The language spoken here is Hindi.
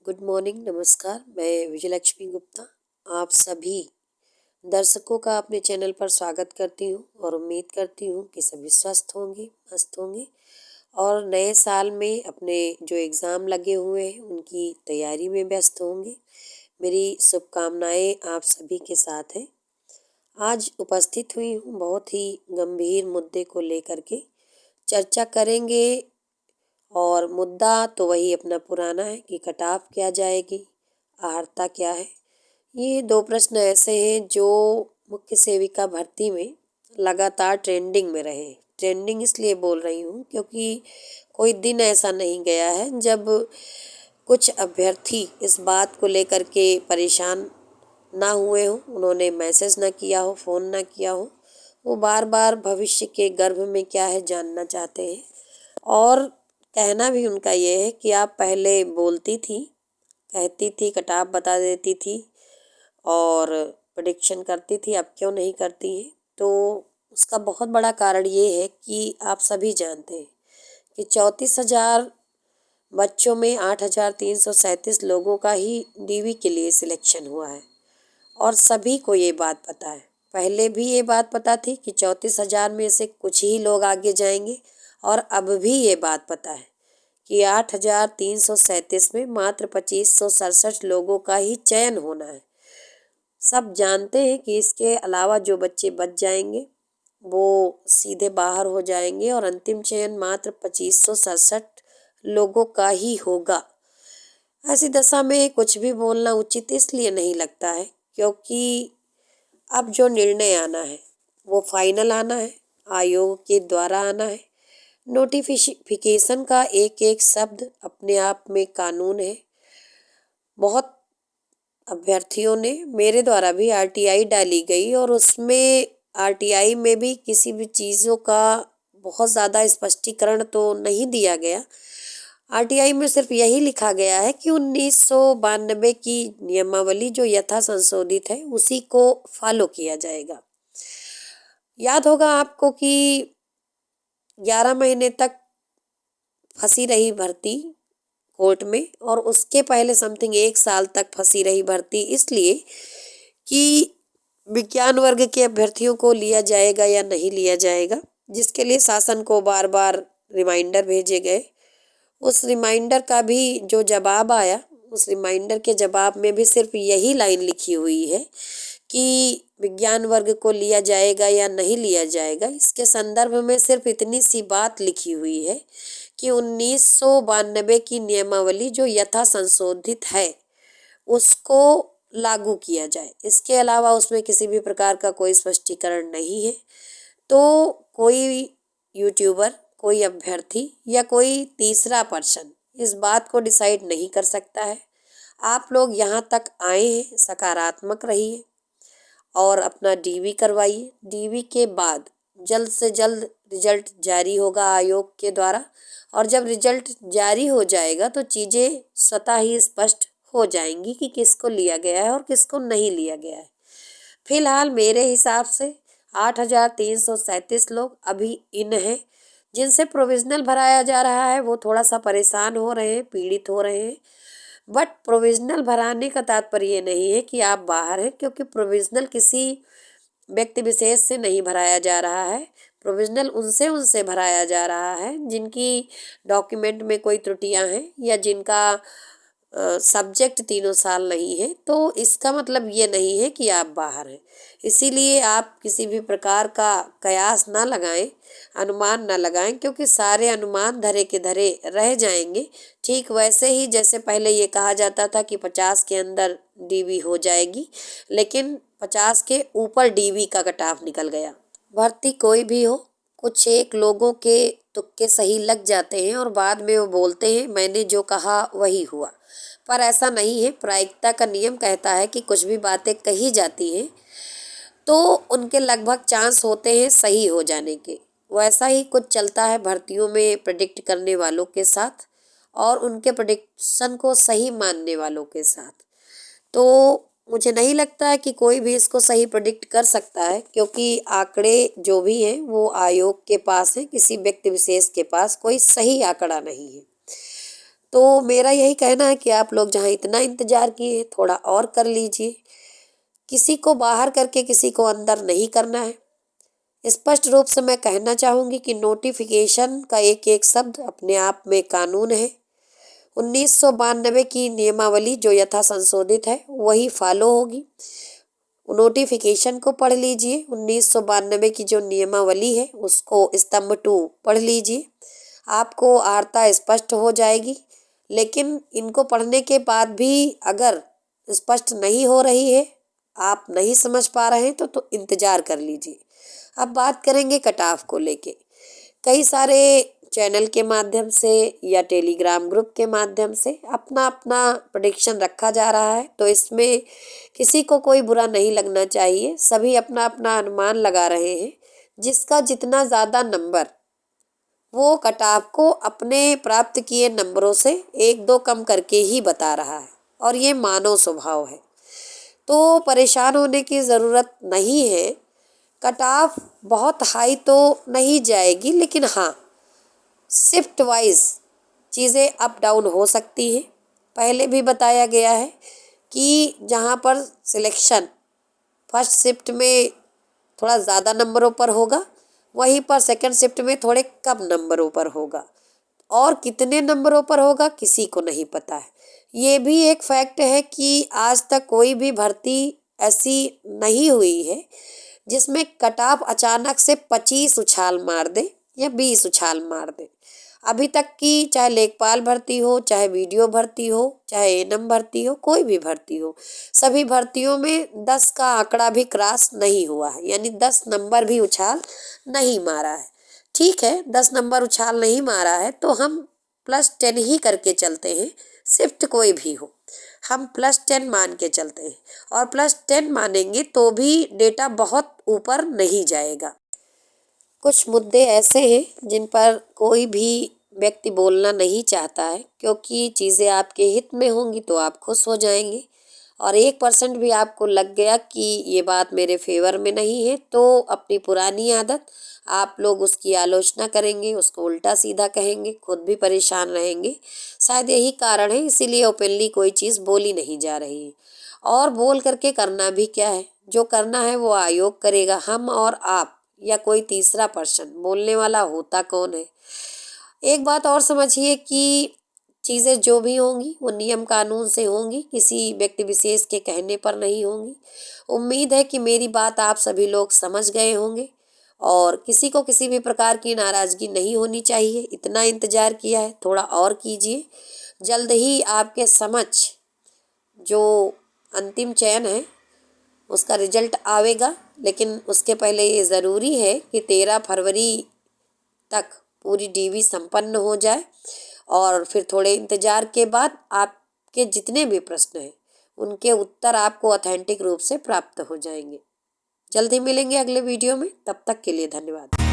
गुड मॉर्निंग, नमस्कार। मैं विजयलक्ष्मी गुप्ता आप सभी दर्शकों का अपने चैनल पर स्वागत करती हूँ और उम्मीद करती हूँ कि सभी स्वस्थ होंगे, मस्त होंगे और नए साल में अपने जो एग्ज़ाम लगे हुए हैं उनकी तैयारी में व्यस्त होंगे। मेरी शुभकामनाएँ आप सभी के साथ हैं। आज उपस्थित हुई हूँ बहुत ही गंभीर मुद्दे को लेकर के चर्चा करेंगे और मुद्दा तो वही अपना पुराना है कि कटाव क्या जाएगी, अहर्ता क्या है। ये दो प्रश्न ऐसे हैं जो मुख्य सेविका भर्ती में लगातार ट्रेंडिंग में रहे। ट्रेंडिंग इसलिए बोल रही हूँ क्योंकि कोई दिन ऐसा नहीं गया है जब कुछ अभ्यर्थी इस बात को लेकर के परेशान ना हुए हों, उन्होंने मैसेज ना किया हो, फ़ोन ना किया हो। वो बार बार भविष्य के गर्भ में क्या है जानना चाहते हैं और कहना भी उनका ये है कि आप पहले बोलती थी, कहती थी, कटाव बता देती थी और प्रेडिक्शन करती थी, अब क्यों नहीं करती हैं। तो उसका बहुत बड़ा कारण ये है कि आप सभी जानते हैं कि 34,000 बच्चों में 8,337 लोगों का ही डीवी के लिए सिलेक्शन हुआ है और सभी को ये बात पता है। पहले भी ये बात पता थी कि 34,000 में से कुछ ही लोग आगे जाएंगे और अब भी ये बात पता है कि 8,337 में मात्र 2,567 लोगों का ही चयन होना है। सब जानते हैं कि इसके अलावा जो बच्चे बच जाएंगे वो सीधे बाहर हो जाएंगे और अंतिम चयन मात्र 2,567 लोगों का ही होगा। ऐसी दशा में कुछ भी बोलना उचित इसलिए नहीं लगता है क्योंकि अब जो निर्णय आना है वो फाइनल आना है, आयोग के द्वारा आना है। नोटिफिकेशन का एक एक शब्द अपने आप में कानून है। बहुत अभ्यर्थियों ने, मेरे द्वारा भी आरटीआई डाली गई और उसमें आरटीआई में भी किसी भी चीज़ों का बहुत ज़्यादा स्पष्टीकरण तो नहीं दिया गया। आरटीआई में सिर्फ यही लिखा गया है कि 1992 की नियमावली जो यथा संशोधित है उसी को फॉलो किया जाएगा। याद होगा आपको कि 11 महीने तक फंसी रही भर्ती कोर्ट में और उसके पहले समथिंग 1 साल तक फंसी रही भर्ती इसलिए कि विज्ञान वर्ग के अभ्यर्थियों को लिया जाएगा या नहीं लिया जाएगा, जिसके लिए शासन को बार बार रिमाइंडर भेजे गए। उस रिमाइंडर का भी जो जवाब आया, उस रिमाइंडर के जवाब में भी सिर्फ यही लाइन लिखी हुई है कि विज्ञान वर्ग को लिया जाएगा या नहीं लिया जाएगा। इसके संदर्भ में सिर्फ इतनी सी बात लिखी हुई है कि 1992 की नियमावली जो यथा संशोधित है उसको लागू किया जाए। इसके अलावा उसमें किसी भी प्रकार का कोई स्पष्टीकरण नहीं है। तो कोई यूट्यूबर, कोई अभ्यर्थी या कोई तीसरा पर्सन इस बात को डिसाइड नहीं कर सकता है। आप लोग यहाँ तक आए हैं, सकारात्मक रहिए और अपना डीवी करवाइए। डीवी के बाद जल्द से जल्द रिजल्ट जारी होगा आयोग के द्वारा और जब रिजल्ट जारी हो जाएगा तो चीज़ें स्वतः ही स्पष्ट हो जाएंगी कि किसको लिया गया है और किसको नहीं लिया गया है। फिलहाल मेरे हिसाब से 8,337 लोग अभी इन हैं जिनसे प्रोविज़नल भराया जा रहा है। वो थोड़ा सा परेशान हो रहे हैं, पीड़ित हो रहे हैं, बट प्रोविज़नल भराने का तात्पर्य ये नहीं है कि आप बाहर हैं, क्योंकि प्रोविज़नल किसी व्यक्ति विशेष से नहीं भराया जा रहा है। प्रोविज़नल उनसे भराया जा रहा है जिनकी डॉक्यूमेंट में कोई त्रुटियां हैं या जिनका सब्जेक्ट 3 साल नहीं है। तो इसका मतलब ये नहीं है कि आप बाहर हैं। इसीलिए आप किसी भी प्रकार का कयास ना लगाएं, अनुमान ना लगाएं, क्योंकि सारे अनुमान धरे के धरे रह जाएंगे। ठीक वैसे ही जैसे पहले ये कहा जाता था कि 50 के अंदर डीवी हो जाएगी, लेकिन 50 के ऊपर डीवी का कटाव निकल गया। भर्ती कोई भी हो, कुछ एक लोगों के तुक्के सही लग जाते हैं और बाद में वो बोलते हैं मैंने जो कहा वही हुआ, पर ऐसा नहीं है। प्रायिकता का नियम कहता है कि कुछ भी बातें कही जाती हैं तो उनके लगभग चांस होते हैं सही हो जाने के। वैसा ही कुछ चलता है भर्तियों में प्रेडिक्ट करने वालों के साथ और उनके प्रेडिक्शन को सही मानने वालों के साथ। तो मुझे नहीं लगता है कि कोई भी इसको सही प्रेडिक्ट कर सकता है, क्योंकि आंकड़े जो भी हैं वो आयोग के पास हैं, किसी व्यक्ति विशेष के पास कोई सही आंकड़ा नहीं है। तो मेरा यही कहना है कि आप लोग जहाँ इतना इंतज़ार किए हैं थोड़ा और कर लीजिए। किसी को बाहर करके किसी को अंदर नहीं करना है। स्पष्ट रूप से मैं कहना चाहूँगी कि नोटिफिकेशन का एक एक शब्द अपने आप में कानून है। 1992 की नियमावली जो यथा संशोधित है वही फॉलो होगी। नोटिफिकेशन को पढ़ लीजिए। 1992 की जो नियमावली है उसको स्तंभ 2 पढ़ लीजिए। आपको वार्ता स्पष्ट हो जाएगी। लेकिन इनको पढ़ने के बाद भी अगर स्पष्ट नहीं हो रही है, आप नहीं समझ पा रहे हैं तो इंतज़ार कर लीजिए। अब बात करेंगे कटाव को लेके। कई सारे चैनल के माध्यम से या टेलीग्राम ग्रुप के माध्यम से अपना अपना प्रेडिक्शन रखा जा रहा है, तो इसमें किसी को कोई बुरा नहीं लगना चाहिए। सभी अपना अपना अनुमान लगा रहे हैं। जिसका जितना ज़्यादा नंबर, वो कटाव को अपने प्राप्त किए नंबरों से 1-2 कम करके ही बता रहा है और ये मानव स्वभाव है। तो परेशान होने की ज़रूरत नहीं है। कटाव बहुत हाई तो नहीं जाएगी, लेकिन हाँ, शिफ्ट वाइज चीज़ें अप डाउन हो सकती हैं। पहले भी बताया गया है कि जहाँ पर सिलेक्शन फर्स्ट शिफ्ट में थोड़ा ज़्यादा नंबरों पर होगा, वहीं पर सेकंड शिफ्ट में थोड़े कम नंबरों पर होगा। और कितने नंबरों पर होगा किसी को नहीं पता है। ये भी एक फैक्ट है कि आज तक कोई भी भर्ती ऐसी नहीं हुई है जिसमें कटाव अचानक से 25 उछाल मार दे या 20 उछाल मार दे। अभी तक की चाहे लेखपाल भर्ती हो, चाहे वीडियो भर्ती हो, चाहे एएनएम भर्ती हो, कोई भी भर्ती हो, सभी भर्तियों में 10 का आंकड़ा भी क्रॉस नहीं हुआ है, यानी 10 नंबर भी उछाल नहीं मारा है। ठीक है, 10 नंबर उछाल नहीं मारा है तो हम +10 ही करके चलते हैं। शिफ्ट कोई भी हो, हम +10 मान के चलते हैं और +10 मानेंगे तो भी डेटा बहुत ऊपर नहीं जाएगा। कुछ मुद्दे ऐसे हैं जिन पर कोई भी व्यक्ति बोलना नहीं चाहता है, क्योंकि चीज़ें आपके हित में होंगी तो आप खुश हो जाएंगे। और 1% भी आपको लग गया कि ये बात मेरे फेवर में नहीं है, तो अपनी पुरानी आदत, आप लोग उसकी आलोचना करेंगे, उसको उल्टा सीधा कहेंगे, खुद भी परेशान रहेंगे। शायद यही कारण है, इसीलिए ओपनली कोई चीज़ बोली नहीं जा रही है। और बोल करके करना भी क्या है, जो करना है वो आयोग करेगा। हम और आप या कोई तीसरा पर्सन, बोलने वाला होता कौन है। एक बात और समझिए कि चीज़ें जो भी होंगी वो नियम कानून से होंगी, किसी व्यक्ति विशेष के कहने पर नहीं होंगी। उम्मीद है कि मेरी बात आप सभी लोग समझ गए होंगे और किसी को किसी भी प्रकार की नाराज़गी नहीं होनी चाहिए। इतना इंतज़ार किया है, थोड़ा और कीजिए। जल्द ही आपके समक्ष जो अंतिम चयन है उसका रिजल्ट आवेगा, लेकिन उसके पहले ये ज़रूरी है कि 13 फरवरी तक पूरी डीवी संपन्न हो जाए और फिर थोड़े इंतज़ार के बाद आपके जितने भी प्रश्न हैं उनके उत्तर आपको ऑथेंटिक रूप से प्राप्त हो जाएंगे। जल्द ही मिलेंगे अगले वीडियो में, तब तक के लिए धन्यवाद।